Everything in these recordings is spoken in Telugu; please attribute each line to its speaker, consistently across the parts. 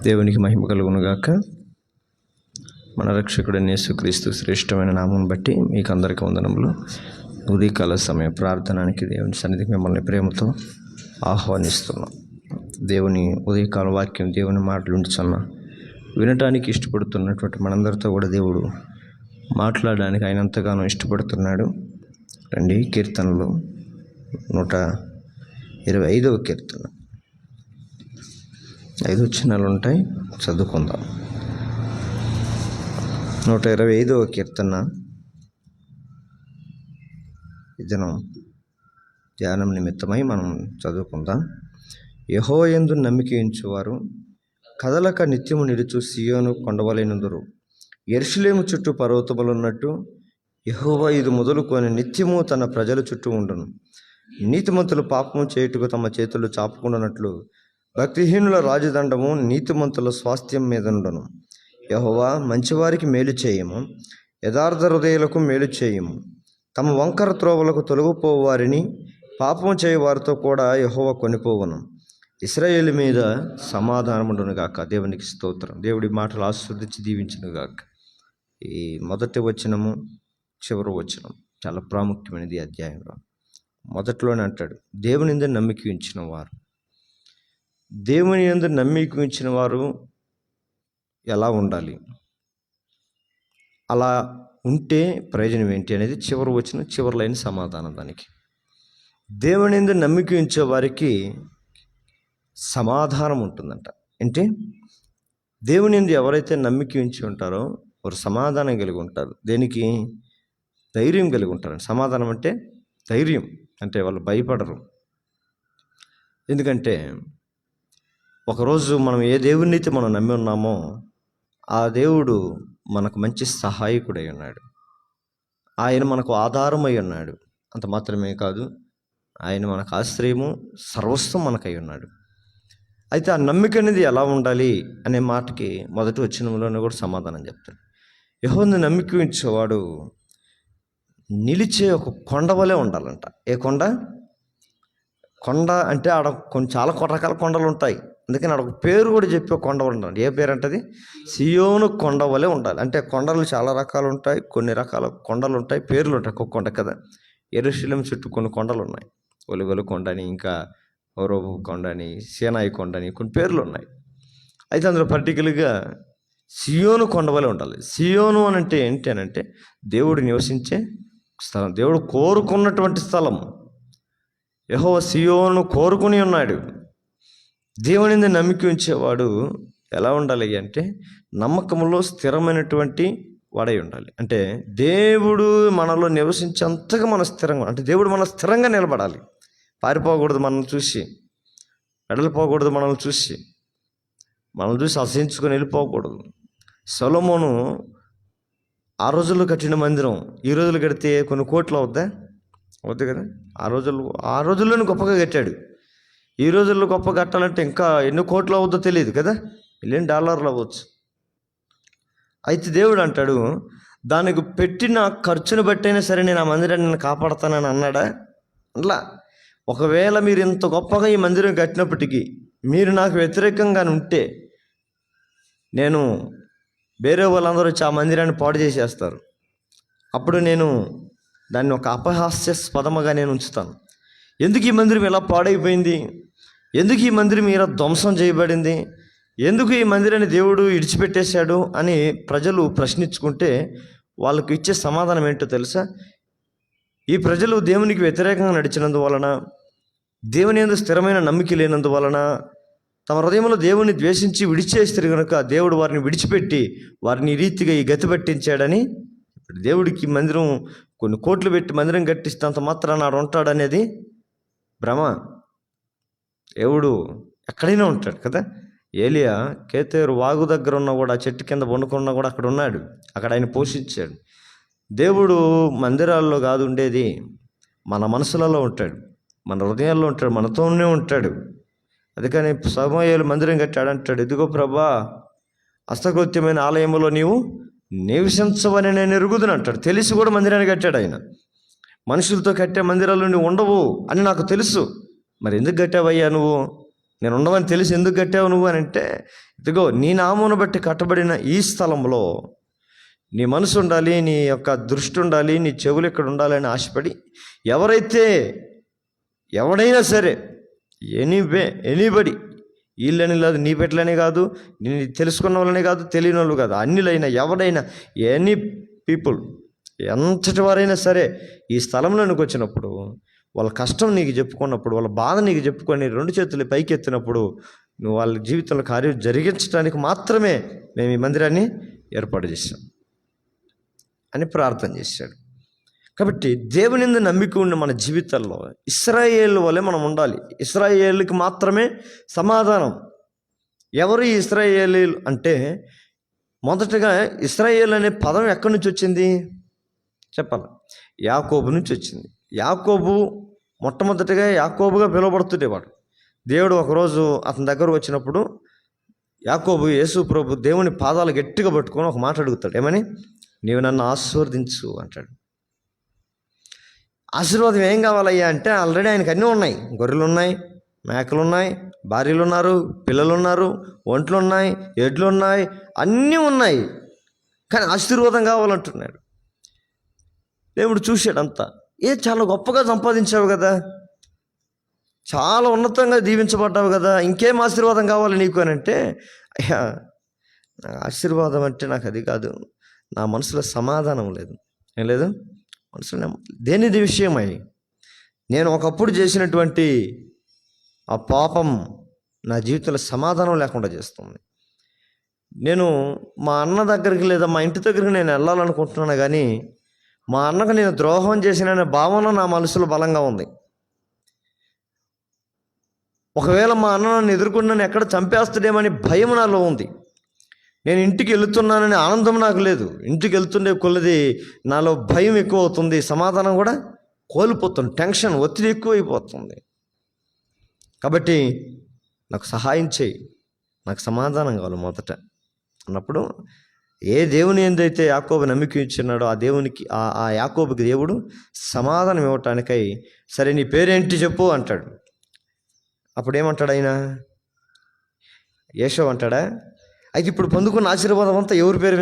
Speaker 1: దేవునికి మహిమ కలుగును గాక. మన రక్షకుడైన యేసుక్రీస్తు శ్రేష్టమైన నామం బట్టి మీకు అందరికీ వందనములు. ఉదయకాల సమయ ప్రార్థనానికి దేవుని సన్నిధికి మిమ్మల్ని ప్రేమతో ఆహ్వానిస్తున్నాం. దేవుని ఉదయకాల వాక్యం, దేవుని మాటలు ఉంచున్న వినటానికి ఇష్టపడుతున్నటువంటి మనందరితో కూడా దేవుడు మాట్లాడడానికి ఆయన ఎంతగానో ఇష్టపడుతున్నాడు. రండి, కీర్తనలు 125వ కీర్తన 5 వచనాలు ఉంటాయి, చదువుకుందాం. 125వ కీర్తన దినం ధ్యానం నిమిత్తమై మనం చదువుకుందాం. యెహోవా యందు నమ్మిక ఉంచువారు కదలక నిత్యము నిలుచు సీయోను కొండవలెనుందురు. యెరూషలేము చుట్టూ పర్వతములున్నట్టు యెహోవా ఇది మొదలుకొని నిత్యము తన ప్రజల చుట్టూ ఉండును. నీతిమంతులు పాపము చేయుటకు తమ చేతులు చాపుకుంటున్నట్లు భక్తిహీనుల రాజదండము నీతిమంతుల స్వాస్థ్యం మీద నుండును. యెహోవా మంచివారికి మేలు చేయము, యథార్థ హృదయులకు మేలు చేయము. తమ వంకర త్రోవలకు తొలగిపోవు వారిని పాపము చేయవారితో కూడా యెహోవా కొనిపోవును. ఇశ్రాయేలు మీద సమాధానముండును గాక. దేవునికి స్తోత్రం. దేవుడి మాటలు ఆస్వాదించి దీవించును గాక. ఈ మొదటి వచనము, చివరి వచనం చాలా ప్రాముఖ్యమైనది. అధ్యాయంలో మొదట్లోనే అంటాడు, దేవుని యందు నమ్మిక ఉంచిన వారు. దేవుని యందు నమ్మిక ఉంచిన వారు ఎలా ఉండాలి, అలా ఉంటే ప్రయోజనం ఏంటి అనేది చివరి వచనం, చివరి లైన్ సమాధానం దానికి. దేవుని యందు నమ్మిక ఉంచే వారికి సమాధానం ఉంటుందంట. అంటే దేవుని యందు ఎవరైతే నమ్మిక ఉంచి ఉంటారో వారు సమాధానం కలిగి ఉంటారు. దేనికి? ధైర్యం కలిగి ఉంటారు. సమాధానం అంటే ధైర్యం, అంటే వాళ్ళు భయపడరు. ఎందుకంటే ఒకరోజు మనం ఏ దేవుడిని అయితే మనం నమ్మి ఉన్నామో ఆ దేవుడు మనకు మంచి సహాయకుడై ఉన్నాడు. ఆయన మనకు ఆధారమై ఉన్నాడు. అంత మాత్రమే కాదు, ఆయన మనకు ఆశ్రయము, సర్వస్వం మనకై ఉన్నాడు. అయితే ఆ నమ్మిక అనేది ఎలా ఉండాలి అనే మాటకి మొదటి వచనంలోనే కూడా సమాధానం చెప్తాడు. యెహోవాను నమ్మిక ఉంచేవాడు నిలిచే ఒక కొండ వలె ఉండాలంట. ఏ కొండ? కొండ అంటే ఆడ చాలా రకాల కొండలు ఉంటాయి. అందుకని ఆడ ఒక పేరు కూడా చెప్పి కొండ ఉండాలి. ఏ పేరు అంటే అది సీయోను కొండ వలె ఉండాలి. అంటే కొండలు చాలా రకాలు ఉంటాయి, కొన్ని రకాల కొండలు ఉంటాయి, పేర్లు ఉంటాయి. ఒక్కొక్క కొండ కదా. యెరూషలేము చుట్టూ కొన్ని కొండలు ఉన్నాయి. ఒలివలు కొండ అని, ఇంకా హోరేబు కొండ అని, సీనాయి కొండ అని కొన్ని పేర్లు ఉన్నాయి. అయితే అందులో పర్టికులర్గా సీయోను కొండ వలె ఉండాలి. సీయోను అని అంటే ఏంటి అని అంటే దేవుడు నివసించే స్థలం, దేవుడు కోరుకున్నటువంటి స్థలం. యెహోవా సీయోను కోరుకుని ఉన్నాడు. దేవుని యందు నమ్మిక ఉంచేవాడు ఎలా ఉండాలి అంటే నమ్మకములో స్థిరమైనటువంటి వాడై ఉండాలి. అంటే దేవుడు మనలో నివసించేంతగా మన స్థిరంగా, అంటే దేవుడు మన స్థిరంగా నిలబడాలి. పారిపోకూడదు, మనల్ని చూసి వెడలిపోకూడదు, మనల్ని చూసి అసహించుకొని వెళ్ళిపోకూడదు. సొలొమోను ఆ రోజుల్లో కట్టిన మందిరం ఈ రోజులు కడితే కొన్ని కోట్లు అవుద్ది కదా. ఆ రోజుల్లోనే గొప్పగా కట్టాడు. ఈ రోజుల్లో గొప్ప కట్టాలంటే ఇంకా ఎన్ని కోట్లు అవుద్దో తెలియదు కదా, $1,000,000 అవ్వచ్చు. అయితే దేవుడు అంటాడు, దానికి పెట్టిన ఖర్చును బట్టైనా సరే నేను ఆ మందిరాన్ని నేను కాపాడుతానని అన్నాడా? అట్లా ఒకవేళ మీరు ఇంత గొప్పగా ఈ మందిరం కట్టినప్పటికీ మీరు నాకు వ్యతిరేకంగా ఉంటే నేను వేరే వాళ్ళందరూ వచ్చి ఆ మందిరాన్ని పాడు చేసేస్తారు. అప్పుడు నేను దాన్ని ఒక అపహాస్యాస్పదముగా నేను ఉంచుతాను. ఎందుకు ఈ మందిరం ఇలా పాడైపోయింది, ఎందుకు ఈ మందిరం ఇలా ధ్వంసం చేయబడింది, ఎందుకు ఈ మందిరాన్ని దేవుడు ఇడిచిపెట్టేశాడు అని ప్రజలు ప్రశ్నించుకుంటే వాళ్ళకు ఇచ్చే సమాధానం ఏంటో తెలుసా? ఈ ప్రజలు దేవునికి వ్యతిరేకంగా నడిచినందువలన, దేవుని యందు స్థిరమైన నమ్మిక లేనందువలన, తమ హృదయంలో దేవుని ద్వేషించి విడిచేస్తారు కనుక దేవుడు వారిని విడిచిపెట్టి వారిని ఈ రీతిగా ఈ గతి పట్టించాడని. ఇప్పుడు దేవుడికి మందిరం కొన్ని కోట్లు పెట్టి మందిరం కట్టిస్తే మాత్రాన ఆడు ఉంటాడనేది భ్రమ. దేవుడు ఎక్కడైనా ఉంటాడు కదా. ఏలియా కేతేరు వాగు దగ్గర ఉన్నా కూడా, చెట్టు కింద వండుకున్నా కూడా అక్కడ ఉన్నాడు, అక్కడ ఆయన పోషించాడు. దేవుడు మందిరాల్లో కాదు ఉండేది, మన మనసులలో ఉంటాడు, మన హృదయాల్లో ఉంటాడు, మనతోనే ఉంటాడు. అందుకని సమూయేలు మందిరం కట్టాడంటాడు, ఇదిగో ప్రభా, హస్తకృత్యమైన ఆలయంలో నీవు నివసించవని నేను ఎరుగుదును అంటాడు. తెలిసి కూడా మందిరాన్ని కట్టాడు ఆయన. మనుషులతో కట్టే మందిరాలు నువ్వు ఉండవు అని నాకు తెలుసు, మరి ఎందుకు కట్టావయ్యా నువ్వు? నేను ఉండమని తెలిసి ఎందుకు కట్టావు నువ్వు అని అంటే, ఇదిగో నీ నామమును బట్టి కట్టబడిన ఈ స్థలంలో నీ మనసు ఉండాలి, నీ యొక్క దృష్టి ఉండాలి, నీ చెవులు ఇక్కడ ఉండాలి అని ఆశపడి ఎవడైనా సరే ఎనీబడి, వీళ్ళని లేదు, నీ పెట్టలనే కాదు, నేను తెలుసుకున్న వాళ్ళనే కాదు, తెలియని వాళ్ళు కాదు, అన్నిలైనా ఎవడైనా ఎనీ పీపుల్ ఎంతటి వారైనా సరే ఈ స్థలంలోనికి వచ్చినప్పుడు వాళ్ళ కష్టం నీకు చెప్పుకున్నప్పుడు, వాళ్ళ బాధ నీకు చెప్పుకొని 2 చేతులు పైకి ఎత్తినప్పుడు నువ్వు వాళ్ళ జీవితంలో కార్యం జరిగించడానికి మాత్రమే మేము ఈ మందిరాన్ని ఏర్పాటు చేశాం అని ప్రార్థన చేశాడు. కాబట్టి దేవుని యందు నమ్మిక ఉన్న మన జీవితాల్లో ఇశ్రాయేలు వలె మనం ఉండాలి. ఇశ్రాయేలుకి మాత్రమే సమాధానం. ఎవరు ఈ ఇశ్రాయేలీలు అంటే, మొదటగా ఇశ్రాయేల్ అనే పదం ఎక్కడి నుంచి వచ్చింది చెప్పాలి? యాకోబు నుంచి వచ్చింది. యాకోబు మొట్టమొదటిగా యాకోబుగా పిలువబడుతుండేవాడు. దేవుడు ఒకరోజు అతని దగ్గర వచ్చినప్పుడు యాకోబు యేసు ప్రభు దేవుని పాదాలు గట్టిగా పట్టుకొని ఒక మాట అడుగుతాడు. ఏమని? నీవు నన్ను ఆశీర్వదించు అంటాడు. ఆశీర్వాదం ఏం కావాలయ్యా అంటే, ఆల్రెడీ ఆయనకు అన్నీ ఉన్నాయి. గొర్రెలు ఉన్నాయి, మేకలు ఉన్నాయి, భార్యలు ఉన్నారు, పిల్లలు ఉన్నారు, ఒంట్లు ఉన్నాయి, ఎడ్లు ఉన్నాయి, అన్నీ ఉన్నాయి. కానీ ఆశీర్వాదం కావాలంటున్నాడు. దేవుడు చూశాడంతా. చాలా గొప్పగా సంపాదించావు కదా, చాలా ఉన్నతంగా దీవించబడ్డావు కదా, ఇంకేం ఆశీర్వాదం కావాలి నీకు అని అంటే, అయ్యా ఆశీర్వాదం అంటే నాకు అది కాదు, నా మనసులో సమాధానం లేదు. ఏం లేదు మనసులో. దేనిది విషయమై నేను ఒకప్పుడు చేసినటువంటి ఆ పాపం నా జీవితంలో సమాధానం లేకుండా చేస్తుంది. నేను మా అన్న దగ్గరికి లేదా మా ఇంటి దగ్గరికి నేను వెళ్ళాలనుకుంటున్నాను, కానీ మా అన్నకు నేను ద్రోహం చేసిన భావన నా మనసులో బలంగా ఉంది. ఒకవేళ మా అన్న నన్ను ఎదుర్కొని నన్ను ఎక్కడ చంపేస్తాడేమని భయం నాలో ఉంది. నేను ఇంటికి వెళుతున్నానని ఆనందం నాకు లేదు. ఇంటికి వెళ్తుండే కొలది నాలో భయం ఎక్కువ అవుతుంది, సమాధానం కూడా కోల్పోతుంది, టెన్షన్, ఒత్తిడి ఎక్కువైపోతుంది. కాబట్టి నాకు సహాయం చేయి, నాకు సమాధానం కావాలి మొదట అన్నప్పుడు, ఏ దేవుని ఏందైతే యాకోబు నమ్మిక ఇచ్చినాడో ఆ దేవునికి ఆ యాకోబుకి దేవుడు సమాధానం ఇవ్వటానికై, సరే నీ పేరేంటి చెప్పు అంటాడు. అప్పుడు ఏమంటాడు ఆయన? యేషో అంటాడా? అయితే ఇప్పుడు పొందుకున్న ఆశీర్వాదం అంతా ఎవరి పేరు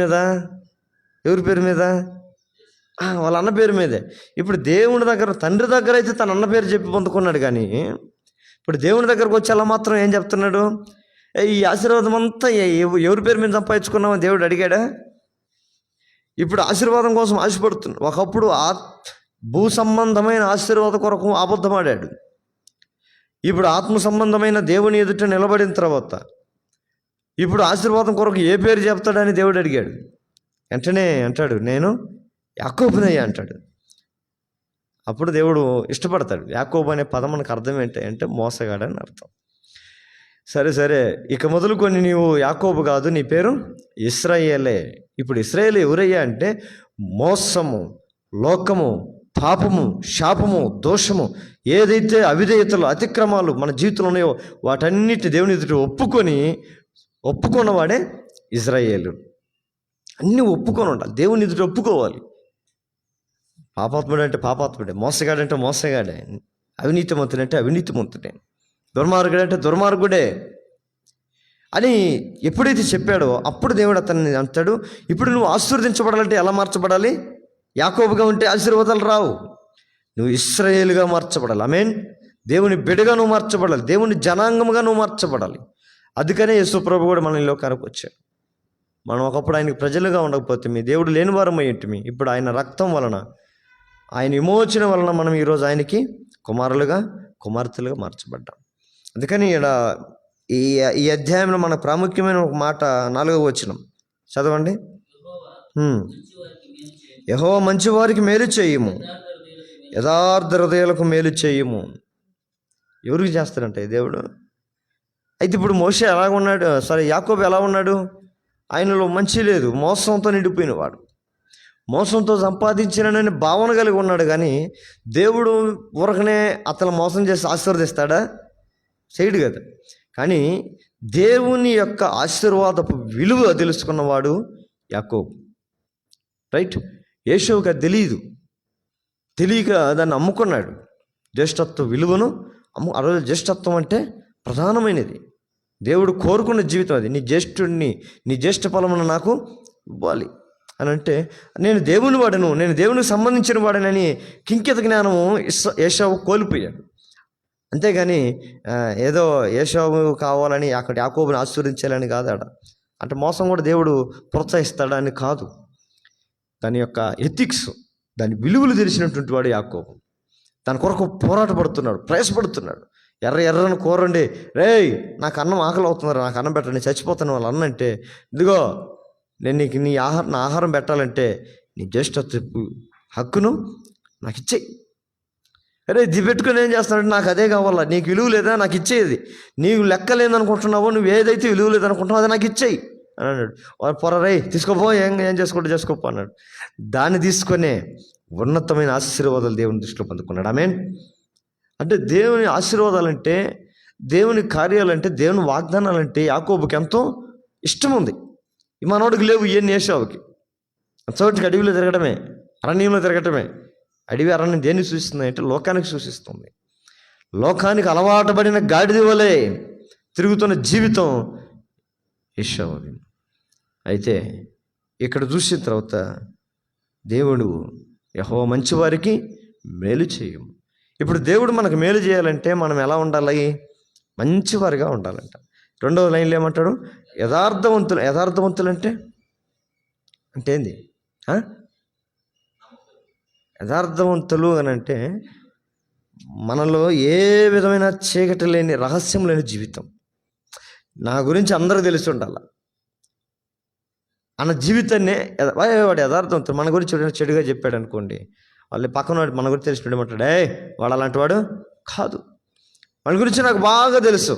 Speaker 1: మీద? వాళ్ళ అన్న పేరు మీదే. ఇప్పుడు దేవుని దగ్గర, తండ్రి దగ్గర అయితే తన అన్న పేరు చెప్పి పొందుకున్నాడు, కానీ ఇప్పుడు దేవుని దగ్గరకు వచ్చి అలా మాత్రం ఏం చెప్తున్నాడు? ఈ ఆశీర్వాదం అంతా ఎవరి పేరు మీద సంపాదించుకున్నామని దేవుడు అడిగాడా? ఇప్పుడు ఆశీర్వాదం కోసం ఆశపడుతున్నాడు. ఒకప్పుడు భూ సంబంధమైన ఆశీర్వాద కొరకు అబద్ధమాడాడు. ఇప్పుడు ఆత్మ సంబంధమైన దేవుని ఎదుట నిలబడిన తర్వాత ఇప్పుడు ఆశీర్వాదం కొరకు ఏ పేరు చెప్తాడని దేవుడు అడిగాడు. వెంటనే అంటాడు, నేను యాకోబునయ్యా అంటాడు. అప్పుడు దేవుడు ఇష్టపడతాడు. యాకోబు అనే పదం మనకు అర్థం ఏంటి అంటే మోసగాడని అర్థం. సరే ఇక మొదలుకొని నీవు యాకోబు కాదు, నీ పేరు ఇశ్రాయేలే. ఇప్పుడు ఇశ్రాయేల్ ఎవరయ్యా అంటే, మోసము, లోకము, పాపము, శాపము, దోషము, ఏదైతే అవిధేయతలు, అతిక్రమాలు మన జీవితంలో ఉన్నాయో వాటన్నిటి దేవుని ఎదుట ఒప్పుకున్నవాడే ఇశ్రాయేలు. అన్నీ ఒప్పుకొని ఉండాలి, దేవుని ఎదుట ఒప్పుకోవాలి. పాపాత్ముడు అంటే పాపాత్ముడే, మోసగాడంటే మోసగాడే, అవినీతిమంతుడంటే అవినీతిమంతుడే, దుర్మార్గుడు అంటే దుర్మార్గుడే అని ఎప్పుడైతే చెప్పాడో అప్పుడు దేవుడు అతన్ని అంటాడు, ఇప్పుడు నువ్వు ఆశీర్వదించబడాలంటే ఎలా మార్చబడాలి? యాకోబుగా ఉంటే ఆశీర్వాదాలు రావు, నువ్వు ఇశ్రాయేలుగా మార్చబడాలి. ఆమేన్. దేవుని బిడ్డగా నువ్వు మార్చబడాలి, దేవుని జనాంగముగా నువ్వు మార్చబడాలి. అందుకనే యేసు ప్రభు కూడా మన లోకానికి వచ్చాడు. మనం ఒకప్పుడు ఆయనకి ప్రజలుగా ఉండకపోతే మీ దేవుడు లేని వారం అయ్యేంటిమి. ఇప్పుడు ఆయన రక్తం వలన, ఆయన విమోచన వలన మనం ఈరోజు ఆయనకి కుమారులుగా, కుమార్తెలుగా మార్చబడ్డాం. అందుకని ఇక్కడ ఈ అధ్యాయంలో మన ప్రాముఖ్యమైన ఒక మాట 4వ వచనం చదవండి. యెహోవా మంచి వారికి మేలు చేయము, యథార్థ హృదయాలకు మేలు చేయము. ఎవరికి చేస్తాడంటే దేవుడు. అయితే ఇప్పుడు మోషే ఎలాగ ఉన్నాడు, యాకోబు ఎలా ఉన్నాడు? ఆయనలో మంచి లేదు, మోసంతో నిండిపోయిన వాడు, మోసంతో సంపాదించినని భావన కలిగి ఉన్నాడు. కానీ దేవుడు ఊరకనే అతను మోసం చేసి ఆశీర్వదిస్తాడా? చేయడు కదా. కానీ దేవుని యొక్క ఆశీర్వాదపు విలువ తెలుసుకున్నవాడు యాకోబు. రైట్. యేషోవుకి అది తెలియక దాన్ని అమ్ముకున్నాడు. జ్యేష్ఠత్వ విలువను ఆ రోజు జ్యేష్ఠత్వం అంటే ప్రధానమైనది. దేవుడు కోరుకున్న జీవితం అది. నీ జ్యేష్ఠ ఫలమును నాకు ఇవ్వాలి అని అంటే, నేను దేవుని వాడను, నేను దేవునికి సంబంధించిన వాడనని కింకిత జ్ఞానము ఏశావు కోల్పోయాడు. అంతేగాని ఏదో ఏశావు కావాలని అక్కడ యాకోబుని ఆశీర్వదించాలని కాదు. అంటే మోసం కూడా దేవుడు ప్రోత్సహిస్తాడని కాదు. దాని యొక్క ఎథిక్స్, దాని విలువలు తెలిసినటువంటి వాడు యాకోబు. దాని కొరకు పోరాటపడుతున్నాడు, ప్రయాసపడుతున్నాడు. ఎర్రని కూరండి, రేయ్ నాకు అన్నం ఆకలి అవుతున్నారు, నాకు అన్నం పెట్టండి, చచ్చిపోతాను వాళ్ళు అన్నంటే, ఇదిగో నేను నీకు నా ఆహారం పెట్టాలంటే నీ జ్యేష్ఠత్వపు హక్కును నాకు ఇచ్చేయి. అరే ఇది పెట్టుకుని ఏం చేస్తానంటే నాకు అదే కావాలా, నీకు విలువ లేదా నాకు ఇచ్చేది, నీకు లెక్క లేదనుకుంటున్నావో, నువ్వు ఏదైతే విలువ లేదనుకుంటున్నావో అది నాకు ఇచ్చేయి అని అన్నాడు. పొరరై తీసుకోపో, ఏం చేసుకోపో అన్నాడు. దాన్ని తీసుకొనే ఉన్నతమైన ఆశీర్వాదాలు దేవుని దృష్టిలో పొందుకున్నాడు. ఆమేన్. అంటే దేవుని ఆశీర్వాదాలంటే, దేవుని కార్యాలంటే, దేవుని వాగ్దానాలంటే యాకోబుకి ఎంతో ఇష్టం ఉంది. ఈ మనోడికి లేవు ఇవన్నీ. ఏశావుకి చోటికి అడవిలో తిరగడమే, అరణ్యంలో తిరగటమే. అడవి అరణ్యం దేన్ని సూచిస్తుంది అంటే లోకానికి సూచిస్తుంది. లోకానికి అలవాటు పడిన గాడిద వలె తిరుగుతున్న జీవితం ఏశావుది. అయితే ఇక్కడ చూసిన తర్వాత దేవుడు యెహోవా మంచివారికి మేలు చేయము. ఇప్పుడు దేవుడు మనకు మేలు చేయాలంటే మనం ఎలా ఉండాలి? మంచివారిగా ఉండాలంట. 2వ లైన్లో ఏమంటాడు? యథార్థవంతులు అంటే ఏంది? యథార్థవంతులు అని అంటే మనలో ఏ విధమైన చీకటి లేని, రహస్యం లేని జీవితం. నా గురించి అందరూ తెలిసి ఉండాల అన్న జీవితాన్నే వాడు యథార్థవంతుడు. మన గురించి చెడుగా చెప్పాడు అనుకోండి, వాళ్ళు పక్కన వాడు మన గురించి తెలిసి ఏమంటాడు, వాడు అలాంటి వాడు కాదు, వాళ్ళ గురించి నాకు బాగా తెలుసు,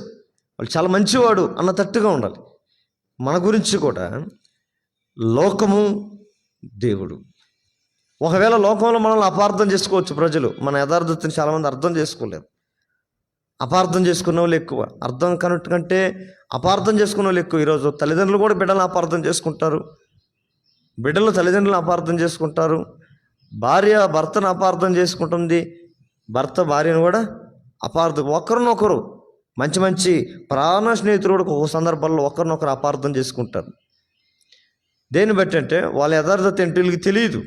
Speaker 1: వాళ్ళు చాలా మంచివాడు అన్న తట్టుగా ఉండాలి. మన గురించి కూడా లోకము, దేవుడు. ఒకవేళ లోకంలో మనల్ని అపార్థం చేసుకోవచ్చు ప్రజలు. మన యథార్థతని చాలామంది అర్థం చేసుకోలేరు. అపార్థం చేసుకున్న వాళ్ళు ఎక్కువ, అర్థం కంటే అపార్థం చేసుకున్న వాళ్ళు ఎక్కువ. ఈరోజు తల్లిదండ్రులు కూడా బిడ్డలను అపార్థం చేసుకుంటారు, బిడ్డలు తల్లిదండ్రులను అపార్థం చేసుకుంటారు, భార్య భర్తను అపార్థం చేసుకుంటుంది, భర్త భార్యను కూడా అపార్థం. ఒకరినొకరు మంచి ప్రాణ స్నేహితులు కూడా ఒక సందర్భాల్లో ఒకరినొకరు అపార్థం చేసుకుంటారు. దేన్ని బట్టి అంటే వాళ్ళ యథార్థత ఏంటో వీళ్ళకి తెలియదు.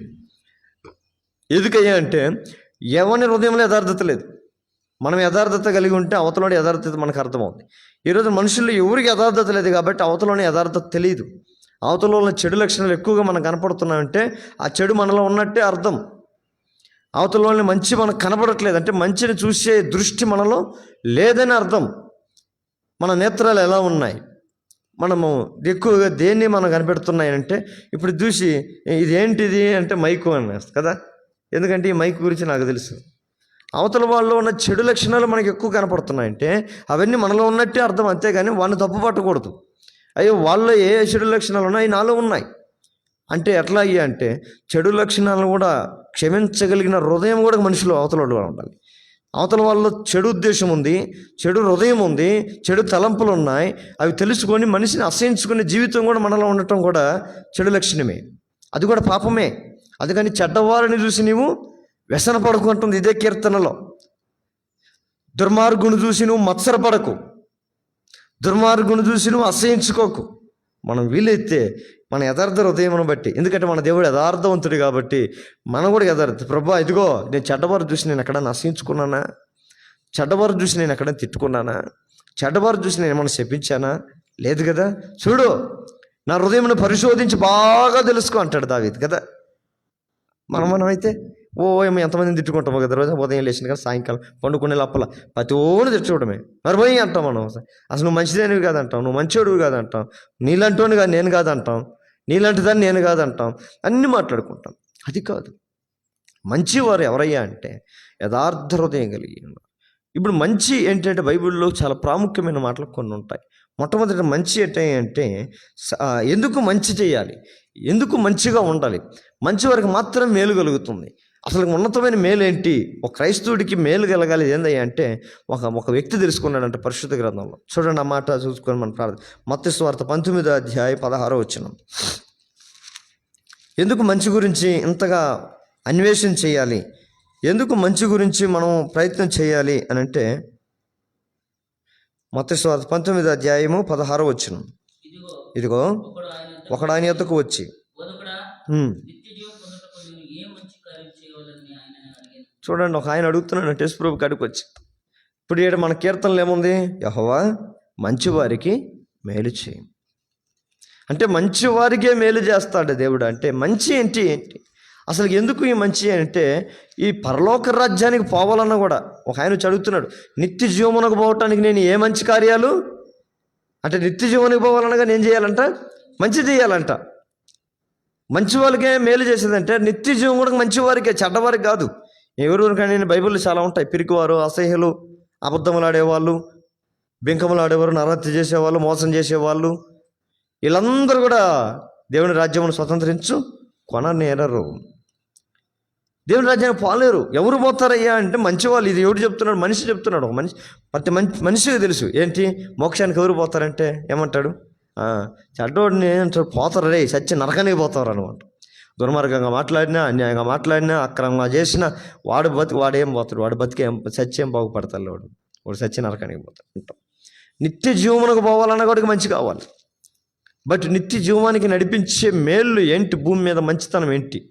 Speaker 1: ఎందుకయ్యా అంటే ఎవరి హృదయంలో యథార్థత లేదు. మనం యథార్థత కలిగి ఉంటే అవతలోని యథార్థత మనకు అర్థమవుతుంది. ఈరోజు మనుషుల్లో ఎవరికి యథార్థత లేదు కాబట్టి అవతలోని యథార్థత తెలియదు. అవతల ఉన్న చెడు లక్షణాలు ఎక్కువగా మనకు కనపడుతున్నాయంటే ఆ చెడు మనలో ఉన్నట్టే అర్థం. అవతల మంచి మనకు కనపడట్లేదు అంటే మంచిని చూసే దృష్టి మనలో లేదని అర్థం. మన నేత్రాలు ఎలా ఉన్నాయి, మనము ఎక్కువగా దేన్ని మనం కనిపెడుతున్నాయంటే, ఇప్పుడు చూసి ఇది ఏంటిది అంటే మైకు అనేస్తుంది కదా. ఎందుకంటే ఈ మైకు గురించి నాకు తెలుసు. అవతల వాళ్ళలో ఉన్న చెడు లక్షణాలు మనకి ఎక్కువ కనపడుతున్నాయంటే అవన్నీ మనలో ఉన్నట్టే అర్థం. అంతేగాని వాళ్ళని తప్పు పట్టకూడదు. అయ్యో వాళ్ళలో ఏ చెడు లక్షణాలు ఉన్నాయి, నాలో ఉన్నాయి అంటే ఎట్లా అయ్యా అంటే చెడు లక్షణాలను కూడా క్షమించగలిగిన హృదయం కూడా మనిషిలో అవతల ఉండాలి. అవతల వాళ్ళలో చెడు ఉద్దేశం ఉంది, చెడు హృదయం ఉంది, చెడు తలంపులు ఉన్నాయి. అవి తెలుసుకొని మనిషిని అసహించుకునే జీవితం కూడా మనలో ఉండటం కూడా చెడు లక్షణమే, అది కూడా పాపమే. అందుకని చెడ్డవారిని చూసి నీవు వ్యసన పడుకుంటుంది ఇదే కీర్తనలో. దుర్మార్గుని చూసి నువ్వు మత్సరపడకు, దుర్మార్గుని చూసి నువ్వు అసహించుకోకు. మనం వీలైతే మన యథార్థ హృదయమును బట్టి, ఎందుకంటే మన దేవుడు యథార్థవంతుడు కాబట్టి మనం కూడా యథార్థ. ప్రభా ఇదిగో నేను చెడ్డవారు చూసి నేను ఎక్కడైనా అసహించుకున్నానా, చెడ్డవారు చూసి నేను ఎక్కడైనా తిట్టుకున్నానా, చెడ్డవారు చూసి నేను ఏమైనా శపించానా? లేదు కదా. చూడు నా హృదయమును పరిశోధించి బాగా తెలుసుకో అంటాడు దావీదు కదా. మనం అయితే ఏమో ఎంతమందిని తిట్టుకుంటామో కదా. రోజు ఉదయం లేచిన కదా సాయంకాలం పండుకునే లోపల ప్రతి ఓని తిట్టుకోవడమే. మరి పోయి అంటాం మనం, అసలు నువ్వు మంచిదేనివి కాదంటాం, నువ్వు మంచివాడివి కాదంటాం, నీలాంటివాడిని కాదు నేను కాదంటాం, నీలాంటిదాన్ని నేను కాదంటాం, అన్నీ మాట్లాడుకుంటాం. అది కాదు. మంచివారు ఎవరయ్యా అంటే యథార్థ హృదయం కలిగి ఉన్నారు. ఇప్పుడు మంచి ఏంటంటే బైబిల్లో చాలా ప్రాముఖ్యమైన మాటలు కొన్ని ఉంటాయి. మొట్టమొదటి మంచి ఏంటంటే ఎందుకు మంచి చేయాలి, ఎందుకు మంచిగా ఉండాలి, మంచి వారికి మాత్రం మేలు కలుగుతుంది. అసలు ఉన్నతమైన మేలు ఏంటి? ఒక క్రైస్తవుడికి మేలు కలగాలి ఏందయ్యా అంటే ఒక వ్యక్తి తెలుసుకున్నాడంటే పరిశుద్ధ గ్రంథంలో. చూడండి ఆ మాట చూసుకొని మన ప్రార్థన. మత్తయి సువార్త 19వ అధ్యాయం 16వ వచనం. ఎందుకు మంచి గురించి ఇంతగా అన్వేషణ చేయాలి, ఎందుకు మంచి గురించి మనం ప్రయత్నం చేయాలి అని అంటే మత్తయి సువార్త 19వ అధ్యాయము 16వ వచనం.
Speaker 2: ఇదిగో
Speaker 1: ఇదిగో
Speaker 2: ఒకడు
Speaker 1: ఒకడు ఆయన యొద్దకు వచ్చి
Speaker 2: బోధకుడా,
Speaker 1: ఉమ్,
Speaker 2: నిత్య జీవం పొందుటకు నేను ఏ మంచి కార్యం చేయవలని ఆయనని అడిగాను.
Speaker 1: చూడండి, ఒక ఆయన అడుగుతున్నాడు యేసు ప్రభు కాడికి వచ్చి. ఇప్పుడు ఈడ మన కీర్తనలు ఏముంది? యెహోవా మంచివారికి మేలు చేయి. అంటే మంచివారికే మేలు చేస్తాడు దేవుడు. అంటే మంచి ఏంటి అసలు ఎందుకు ఈ మంచి అంటే, ఈ పరలోక రాజ్యానికి పోవాలన్నా కూడా ఒక ఆయన చదువుతున్నాడు, నిత్య జీవమునకు పోవటానికి నేను ఏ మంచి కార్యాలు అంటే, నిత్య జీవనకు పోవాలనగా నేను చేయాలంట, మంచి చేయాలంట. మంచి వాళ్ళకే మేలు చేసేదంటే నిత్య జీవం కూడా మంచి వారికే, చెడ్డవారికి కాదు. ఎవరు కానీ బైబిల్లో చాలా ఉంటాయి. పిరికివారు, అసహ్యులు, అబద్ధములు ఆడేవాళ్ళు, బింకములు ఆడేవారు, నరహత్య చేసేవాళ్ళు, మోసం చేసేవాళ్ళు, వీళ్ళందరూ కూడా దేవుని రాజ్యమును స్వతంత్రించు కొననేరరు, దేవుని రాజ్యానికి పోలేరు. ఎవరు పోతారయ్యా అంటే మంచివాళ్ళు. ఇది ఎవడు చెప్తున్నాడు? మనిషి చెప్తున్నాడు. ఒక మనిషి, ప్రతి మనిషికి తెలుసు ఏంటి మోక్షానికి ఎవరు పోతారంటే ఏమంటాడు? చెడ్డోడిని అంటాడు, పోతారు రే, సత్య నరకానికి పోతారు అనమాట. దుర్మార్గంగా మాట్లాడినా, అన్యాయంగా మాట్లాడినా, అక్రమంగా చేసినా వాడేం పోతాడు? వాడు బతికే సత్యం బాగుపడతాడు. వాడు సత్య నరకానికి పోతాడు అంటాం. నిత్య జీవమునకు పోవాలన్న కూడా మంచి కావాలి. బట్ నిత్య జీవానికి నడిపించే మేళ్ళు ఏంటి? భూమి మీద మంచితనం ఏంటి?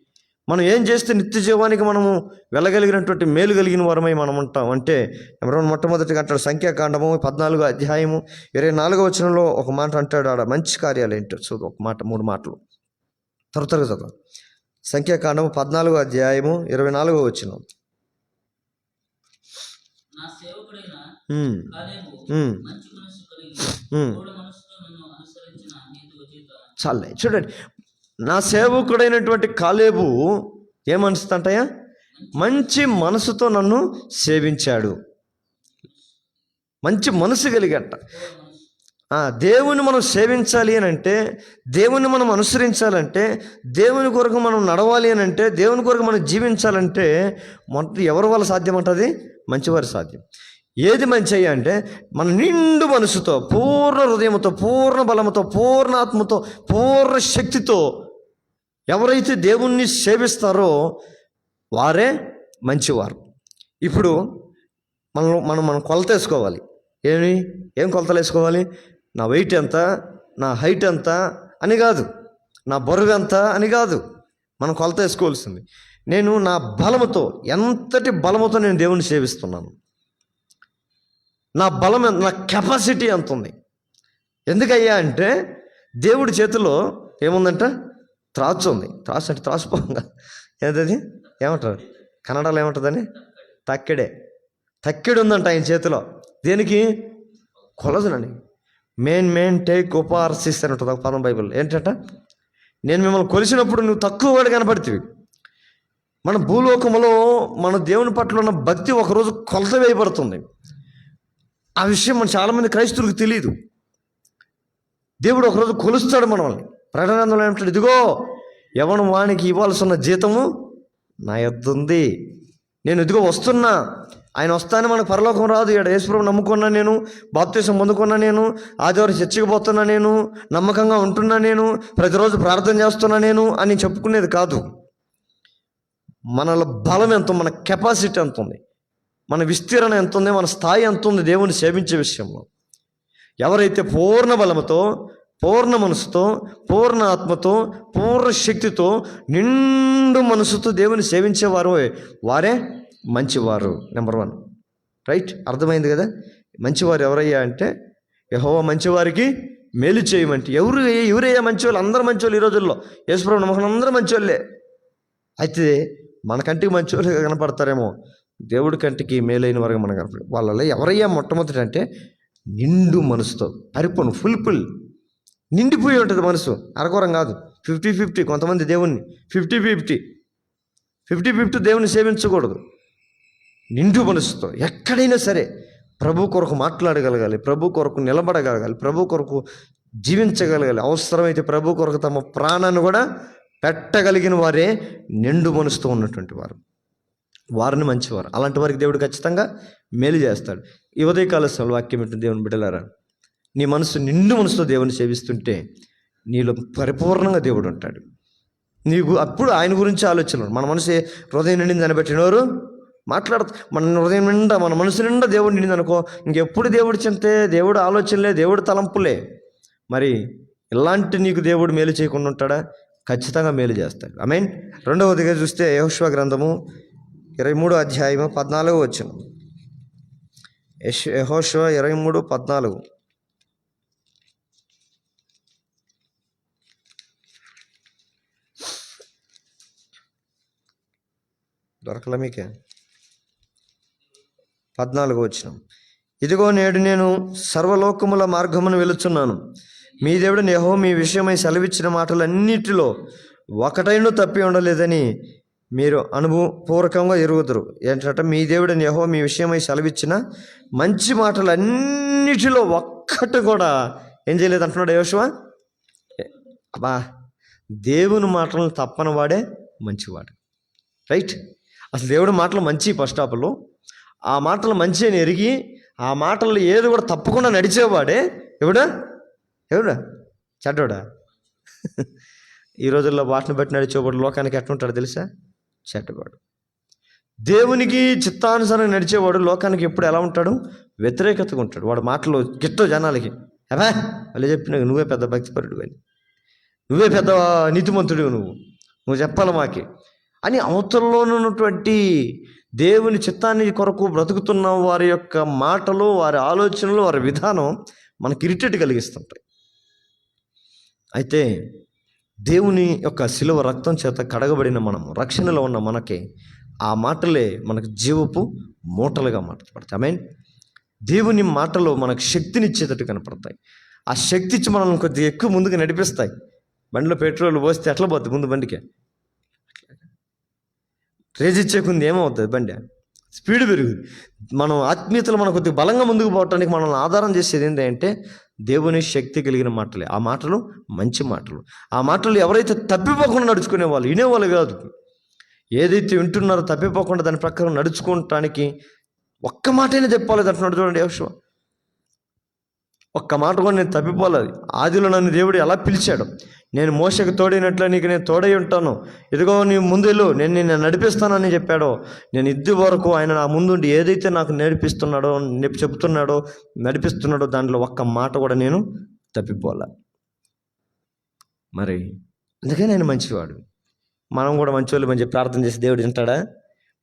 Speaker 1: మనం ఏం చేస్తే నిత్య జీవానికి మనము వెళ్ళగలిగినటువంటి మేలు కలిగిన వారమై మనం ఉంటాం అంటే, ఎవరైనా మొట్టమొదటిగా అంటాడు సంఖ్యాకాండము 14వ అధ్యాయము 24వ వచనంలో ఒక మాట అంటాడు. ఆడ మంచి కార్యాలు ఏంటో చూద్దాం. ఒక మాట, 3 మాటలు త్వరగా చదువు. సంఖ్యాకాండము 14వ అధ్యాయము 24వ వచనం.
Speaker 2: నా సేవకుడైన
Speaker 1: ఉమ్,
Speaker 2: కాలేబు
Speaker 1: ఉమ్,
Speaker 2: మంచి మనస్సు కలిగి
Speaker 1: ఉమ్.
Speaker 2: పూర్ణ మనస్సుతో నన్ను అనుసరించిన నీతితో చేత
Speaker 1: చాలే. చూడండి, నా సేవకుడైనటువంటి కాలేబు ఏమనిస్తుంటాయా? మంచి మనసుతో నన్ను సేవించాడు. మంచి మనసు కలిగట. దేవుని మనం సేవించాలి అని అంటే, దేవుని మనం అనుసరించాలంటే, దేవుని కొరకు మనం నడవాలి అని అంటే, దేవుని కొరకు మనం జీవించాలంటే మొదటి ఎవరి వల్ల సాధ్యం అంటది? మంచివారి సాధ్యం. ఏది మంచి అయ్యా అంటే, మన నిండు మనసుతో, పూర్ణ హృదయంతో, పూర్ణ బలముతో, పూర్ణ ఆత్మతో, పూర్ణ శక్తితో ఎవరైతే దేవుణ్ణి సేవిస్తారో వారే మంచివారు. ఇప్పుడు మనం కొలత వేసుకోవాలి. ఏం కొలతలు వేసుకోవాలి? నా వెయిట్ ఎంత, నా హైట్ ఎంత అని కాదు, నా బరువు ఎంత అని కాదు. మనం కొలత వేసుకోవాల్సింది, నేను నా బలముతో, ఎంతటి బలముతో నేను దేవుణ్ణి సేవిస్తున్నాను, నా బలం, నా కెపాసిటీ ఎంత ఉంది. ఎందుకయ్యా అంటే, దేవుడి చేతిలో ఏముందంట? త్రాసు ఉంది. త్రాసు అంటే త్రాసుపోగా ఏదది ఏమంటారు కన్నడలో ఏమంటుందని? తక్కెడు ఉందంట ఆయన చేతిలో. దేనికి? కొలదునని. మెయిన్ టేక్ ఉపార్సిస్ అని ఉంటుంది ఒక పదం బైబిల్. ఏంటంట? నేను మిమ్మల్ని కొలిసినప్పుడు నువ్వు తక్కువ వాడు కనపడుతుంది. మన భూలోకంలో మన దేవుని పట్ల ఉన్న భక్తి ఒకరోజు కొలత వేయబడుతుంది. ఆ విషయం మన చాలామంది క్రైస్తవులకు తెలియదు. దేవుడు ఒకరోజు కొలుస్తాడు మనల్ని. ప్రకటన గ్రంథంలో ఏమంటాడు? ఇదిగో యవను వానికి ఇవ్వాల్సిన జీతము నా యొద్ద ఉంది, నేను ఇదిగో వస్తున్నా. ఆయన వస్తానే మనకు పరలోకం రాదు. ఇక్కడ యేసుప్రభువు నమ్ముకున్నా నేను, బాప్తీసం పొందుకున్నా నేను, ఆదివారం చర్చికి పోతున్నా నేను, నమ్మకంగా ఉంటున్నా నేను, ప్రతిరోజు ప్రార్థన చేస్తున్నా నేను అని చెప్పుకునేది కాదు. మనలో బలం ఎంత, మన కెపాసిటీ ఎంత ఉంది, మన విస్తీరణ ఎంత ఉంది, మన స్థాయి ఎంత ఉంది దేవుని సేవించే విషయంలో. ఎవరైతే పూర్ణ బలముతో, పూర్ణ మనసుతో, పూర్ణ ఆత్మతో, పూర్ణ శక్తితో, నిండు మనసుతో దేవుని సేవించేవారు వారే మంచివారు. నెంబర్ 1. రైట్, అర్థమైంది కదా? మంచివారు ఎవరయ్యా అంటే, యెహోవా మంచివారికి మేలు చేయమంటే ఎవరయ్యా మంచివాళ్ళు? అందరూ మంచివాళ్ళు. ఈ రోజుల్లో యేసుప్రభు నమ్మకం అందరూ మంచివాళ్ళే. అయితే మన కంటికి మంచివాళ్ళుగా కనపడతారేమో, దేవుడి కంటికి మేలైన వారుగా మనం కనపడదు. వాళ్ళలో ఎవరయ్యా మొట్టమొదటి అంటే, నిండు మనసుతో, పరిపూర్ణ ఫుల్ఫిల్, నిండిపోయి ఉంటుంది మనసు. అరకొరం కాదు. 50-50. కొంతమంది దేవుణ్ణి 50-50 దేవుని సేవించకూడదు. నిండు మనసుతో ఎక్కడైనా సరే ప్రభు కొరకు మాట్లాడగలగాలి, ప్రభు కొరకు నిలబడగలగాలి, ప్రభు కొరకు జీవించగలగాలి. అవసరమైతే ప్రభు కొరకు తమ ప్రాణాన్ని కూడా పెట్టగలిగిన వారే నిండు మనసుతో ఉన్నటువంటి వారు, వారిని మంచివారు. అలాంటి వారికి దేవుడు ఖచ్చితంగా మేలు చేస్తాడు. ఈ ఉదయకాల వాక్యం ఏంటంటే, దేవుని బిడ్డలారా, నీ మనసు నిండు మనసుతో దేవుని సేవిస్తుంటే నీలో పరిపూర్ణంగా దేవుడు ఉంటాడు. నీకు అప్పుడు ఆయన గురించి ఆలోచన. మన మనసు హృదయం నిండింది అనబెట్టినవారు మన హృదయం నిండా, మన మనసు నిండా దేవుడు నిండింది అనుకో, ఇంకెప్పుడు దేవుడి చింతే, దేవుడు ఆలోచనలే, దేవుడు తలంపులే. మరి ఇలాంటి నీకు దేవుడు మేలు చేయకుండా ఉంటాడా? ఖచ్చితంగా మేలు చేస్తాడు. ఆమేన్. రెండవదిగా చూస్తే యెహోషువ గ్రంథము 23వ అధ్యాయము 14వ వచనం. యెహోషువ 23:14. దొరకలే మీకే? 14వ వచనం. ఇదిగో నేడు నేను సర్వలోకముల మార్గమును వెలుచున్నాను. మీ దేవుడు యెహోవా మీ విషయమై సెలవిచ్చిన మాటలన్నిటిలో ఒకటైనా తప్పి ఉండలేదని మీరు అనుభవపూర్వకంగా ఎరుగుదురు. ఏంటంటే మీ దేవుడు యెహోవా మీ విషయమై సెలవిచ్చిన మంచి మాటలన్నిటిలో ఒక్కటి కూడా ఏం చేయలేదు అంటున్నాడు యెహోషువ. అబ్బా, దేవుని మాటలను తప్పని వాడే మంచివాడు. రైట్? అసలు దేవుడి మాటలు మంచి. ఫస్ట్ ఆఫ్లో ఆ మాటలు మంచి అని ఎరిగి ఆ మాటలు ఏది కూడా తప్పకుండా నడిచేవాడే ఎవడా? చెడ్డోడా? ఈ రోజుల్లో వాటిని బట్టి నడిచేవాడు లోకానికి ఎట్లుంటాడు తెలుసా? చెడ్డవాడు. దేవునికి చిత్తానుసారం నడిచేవాడు లోకానికి ఎప్పుడు ఎలా ఉంటాడు? వ్యతిరేకతగా ఉంటాడు. వాడు మాటలు గిట్టో జనాలకి. అబ్బా వాళ్ళు చెప్పినా నువ్వే పెద్ద భక్తిపరుడు అని, నువ్వే పెద్ద నీతిమంతుడు, నువ్వు చెప్పాలి మాకి అని అవతలలోనున్నటువంటి దేవుని చిత్తాన్ని కొరకు బ్రతుకుతున్న వారి యొక్క మాటలు, వారి ఆలోచనలు, వారి విధానం మనకి ఇరిటేట్ కలిగిస్తుంటాయి. అయితే దేవుని యొక్క శిలువ రక్తం చేత కడగబడిన మనము, రక్షణలో ఉన్న మనకి ఆ మాటలే మనకు జీవపు మూటలుగా మాట్లాడతాయి. ఆమేన్. దేవుని మాటలు మనకు శక్తినిచ్చేటట్టు కనపడతాయి. ఆ శక్తి ఇచ్చి మనల్ని కొద్దిగా ఎక్కువ ముందుకు నడిపిస్తాయి. బండిలో పెట్రోల్ పోస్తే ఎట్లా పోతుంది ముందు బండికే? రేజ్ ఇచ్చేకుంది ఏమవుతుంది? బండి స్పీడ్ పెరుగుతుంది. మనం ఆత్మీయతలు మన కొద్దిగా బలంగా ముందుకు పోవటానికి మనల్ని ఆధారం చేసేది ఏంటంటే దేవుని శక్తి కలిగిన మాటలే. ఆ మాటలు మంచి మాటలు. ఆ మాటలు ఎవరైతే తప్పిపోకుండా నడుచుకునే వాళ్ళు, వినేవాళ్ళు కాదు, ఏదైతే వింటున్నారో తప్పిపోకుండా దాని ప్రకారం నడుచుకోవటానికి ఒక్క మాటైనా చెప్పాలి అంటున్నాడు. చూడండి యెహోషువ, ఒక్క మాట కూడా నేను తప్పిపోలేదు. ఆదిలో నన్ను దేవుడు ఎలా పిలిచాడు, నేను మోషకు తోడైనట్లు నీకు నేను తోడై ఉంటాను, ఇదిగో నీ ముందు నేను నిన్ను నడిపిస్తానని చెప్పాడో, నేను ఇది వరకు ఆయన నా ముందుండి ఏదైతే నాకు నేర్పిస్తున్నాడో, చెప్తున్నాడో, నడిపిస్తున్నాడో దాంట్లో ఒక్క మాట కూడా నేను తప్పిపోలే. మరి అందుకే నేను మంచివాడు. మనం కూడా మంచివాళ్ళు మంచి ప్రార్థన చేసి దేవుడు వింటాడా?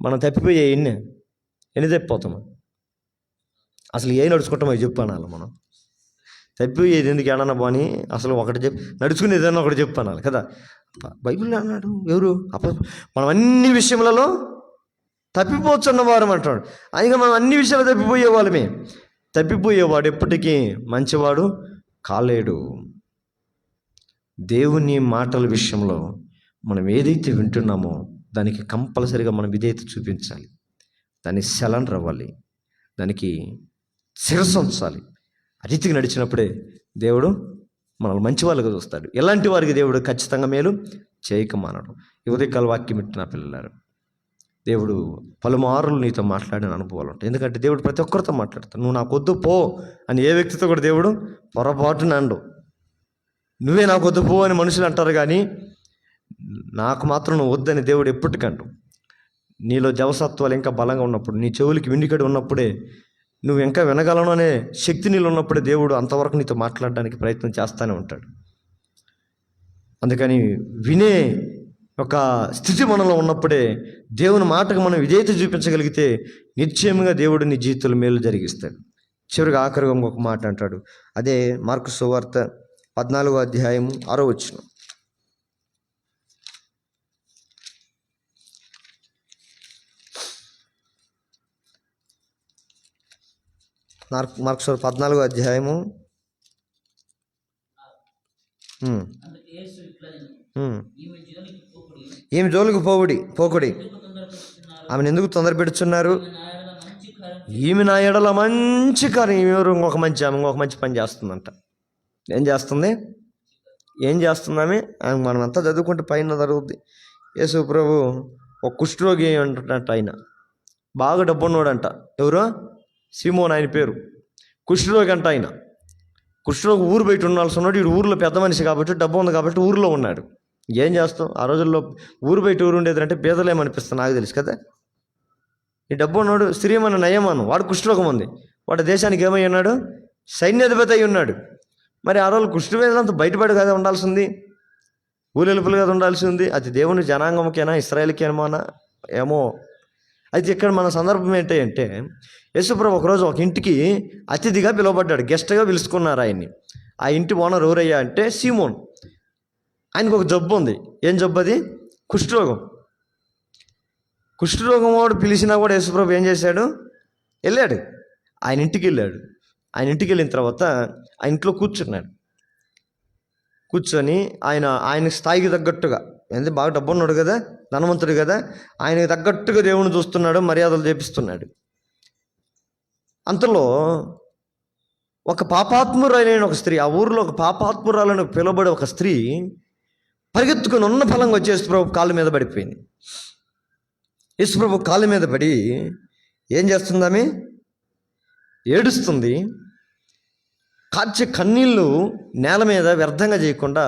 Speaker 1: మనం తప్పిపోయే ఎన్ని తప్పిపోతాము? అసలు ఏ నడుచుకుంటామో చెప్పానాలి. మనం తప్పిపోయేది ఎందుకు ఏడన్నా పోని, అసలు ఒకటి నడుచుకుని ఏదన్నా ఒకటి చెప్పానాలి కదా. బైబిల్లో అన్నాడు ఎవరు మనం అన్ని విషయములలో తప్పిపోతున్నవారు అంటాడు. అయినా మనం అన్ని విషయాలు తప్పిపోయే వాళ్ళమే. తప్పిపోయేవాడు ఎప్పటికీ మంచివాడు కాలేడు. దేవుని మాటల విషయంలో మనం ఏదైతే వింటున్నామో దానికి కంపల్సరీగా మనం విధేయత చూపించాలి. దాన్ని సరెండర్ అవ్వాలి, దానికి శిరస్సు ఉంచాలి. ఆ రీతికి నడిచినప్పుడే దేవుడు మనల్ని మంచి వాళ్ళగా చూస్తాడు. ఎలాంటి వారికి దేవుడు ఖచ్చితంగా మేలు చేయకమానడు. ఈ ఉదయకాల వాక్యం ఇట్టిన పిల్లలారు, దేవుడు పలుమార్లు నీతో మాట్లాడిన అనుభవాలు ఉంటాయి. ఎందుకంటే దేవుడు ప్రతి ఒక్కరితో మాట్లాడతాడు. నువ్వు నాకు వద్దు పో అని ఏ వ్యక్తితో కూడా దేవుడు పొరపాటున అండు. నువ్వే నాకు వద్దు పో అని మనుషులు అంటారు, కానీ నాకు మాత్రం నువ్వు వద్దని దేవుడు ఎప్పటికంటూ. నీలో జవసత్వాలు ఇంకా బలంగా ఉన్నప్పుడు, నీ చెవులకి విండికడి ఉన్నప్పుడే, నువ్వు ఇంకా వినగలను అనే శక్తి నీళ్ళు ఉన్నప్పుడే దేవుడు అంతవరకు నీతో మాట్లాడడానికి ప్రయత్నం చేస్తూనే ఉంటాడు. అందుకని వినే ఒక స్థితి మనలో ఉన్నప్పుడే దేవుని మాటకు మనం విధేయత చూపించగలిగితే నిశ్చయంగా దేవుడు నీ జీవితంలో మేలు జరిగిస్తాడు. చివరిగా ఆఖరిగా ఇంకొక మాట అంటాడు. అదే మార్కు సువార్త 14వ అధ్యాయము 6వ వచనం. మార్కు సువార్త 14వ అధ్యాయము ఈమె జోలికి పోకుడి, ఆమెను ఎందుకు తొందర పెడుతున్నారు? ఈమె నా ఎడల మంచి కార్యం, ఈమె ఇంకొక మంచి పని చేస్తుందంట. ఏం చేస్తుంది ఆమె? మనం అంతా చదువుకుంటే పైన జరుగుద్ది. యేసు ప్రభు ఒక కుష్ఠరోగి అంటున్నట్ట, ఆయన బాగా డబ్బున్నోడంట. ఎవరు? సీమోన్ ఆయన పేరు. కుష్ఠరోగి అంట. ఆయన కుష్ఠరోగి ఊరు బయట ఉండాల్సి ఉన్నాడు. వీడు ఊరిలో పెద్ద మనిషి కాబట్టి, డబ్బు ఉంది కాబట్టి ఊరిలో ఉన్నాడు. ఏం చేస్తాం? ఆ రోజుల్లో ఊరు బయట ఊరు ఉండేది అంటే పేదలేమనిపిస్తుంది, నాకు తెలుసు కదా. ఈ డబ్బు ఉన్నాడు స్త్రీ మన నయమాను, వాడు కుష్ఠరోగం ఉంది, వాడు దేశానికి ఏమై ఉన్నాడు, సైన్యాధిపతి అయి ఉన్నాడు. మరి ఆ రోజు కుష్ఠవేదంతా బయటపడి కదా ఉండాల్సింది, ఊరెలుపులు కదా ఉండాల్సి ఉంది. అది దేవుని జనాంగంకేనా, ఇశ్రాయేల్కేమోనా ఏమో. అయితే ఇక్కడ మన సందర్భం ఏంటి అంటే, యేసుప్రభు ఒకరోజు ఒక ఇంటికి అతిథిగా పిలువబడ్డాడు, గెస్ట్గా పిలుచుకున్నారు ఆయన్ని. ఆ ఇంటి ఓనర్ ఎవరయ్యా అంటే సీమోన్. ఆయనకు ఒక జబ్బు ఉంది. ఏం జబ్బు అది? కుష్ఠరోగం. కుష్ఠరోగం వాడు పిలిచినా కూడా యేసుప్రభు ఏం చేశాడు? వెళ్ళాడు, ఆయన ఇంటికి వెళ్ళాడు. ఆయన ఇంటికి వెళ్ళిన తర్వాత ఆ ఇంట్లో కూర్చున్నాడు. కూర్చొని ఆయన స్థాయికి తగ్గట్టుగా, ఎందుకంటే బాగా డబ్బు ఉన్నాడు కదా, ధనవంతుడు కదా, ఆయనకి తగ్గట్టుగా దేవుని చూస్తున్నాడు, మర్యాదలు చేపిస్తున్నాడు. అంతలో ఒక పాపాత్మురాలైన ఒక స్త్రీ, ఆ ఊరిలో ఒక పాపాత్మురాలని పిలువబడే ఒక స్త్రీ పరిగెత్తుకుని ఉన్న ఫలంగా వచ్చి యేసుప్రభు కాళ్ళ మీద పడిపోయింది. యేసుప్రభు కాళ్ళ మీద పడి ఏం చేస్తుందామె? ఏడుస్తుంది. కార్చే కన్నీళ్ళు నేల మీద వ్యర్థంగా చేయకుండా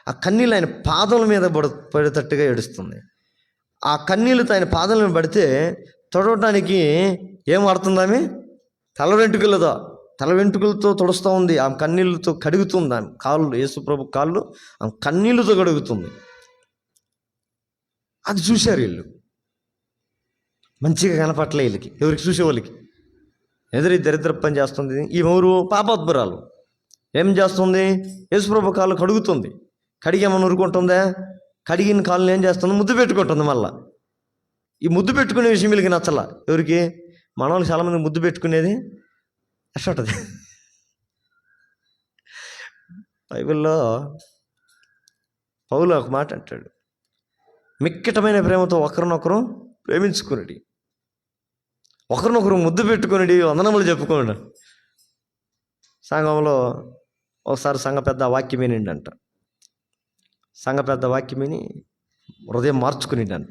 Speaker 1: ఆ కన్నీళ్ళు ఆయన పాదముల మీద పడేటట్టుగా ఏడుస్తుంది. ఆ కన్నీళ్ళతో ఆయన పాదముల మీద పడితే తొడవటానికి ఏం వాడుతుందామె? తల వెంట్రుకలతో తుడుస్తూ ఉంది. ఆమె కన్నీళ్ళతో కడుగుతుంది. ఆమె కాళ్ళు, యేసుప్రభు కాళ్ళు ఆమె కన్నీళ్ళతో కడుగుతుంది. అది చూశారు వీళ్ళు. మంచిగా కనపట్లే వీళ్ళకి, ఎవరికి చూసేవాళ్ళకి. ఎదురు దరిద్ర పని చేస్తుంది. ఈమెవరు? పాపాత్మురాలు. ఏం చేస్తుంది? యేసుప్రభు కాళ్ళు కడుగుతుంది. కడిగేమని ఊరుకుంటుందా? కడిగిన కాళ్ళని ఏం చేస్తుంది? ముద్దు పెట్టుకుంటుంది. మళ్ళా ఈ ముద్దు పెట్టుకునే విషయం వీళ్ళకి నచ్చల. ఎవరికి? మన వాళ్ళు చాలామంది ముద్దు పెట్టుకునేది ఎట్లా ఉంటుంది. బైబిల్లో పౌలు ఒక మాట అంటాడు, మిక్కటమైన ప్రేమతో ఒకరినొకరు ప్రేమించుకునడి, ఒకరినొకరు ముద్దు పెట్టుకునడి, వందనములు చెప్పుకోండి. సంఘంలో ఒకసారి సంఘ పెద్ద వాక్యం వినిండంట. సంఘ పెద్ద వాక్యం విని హృదయం మార్చుకునిండంట.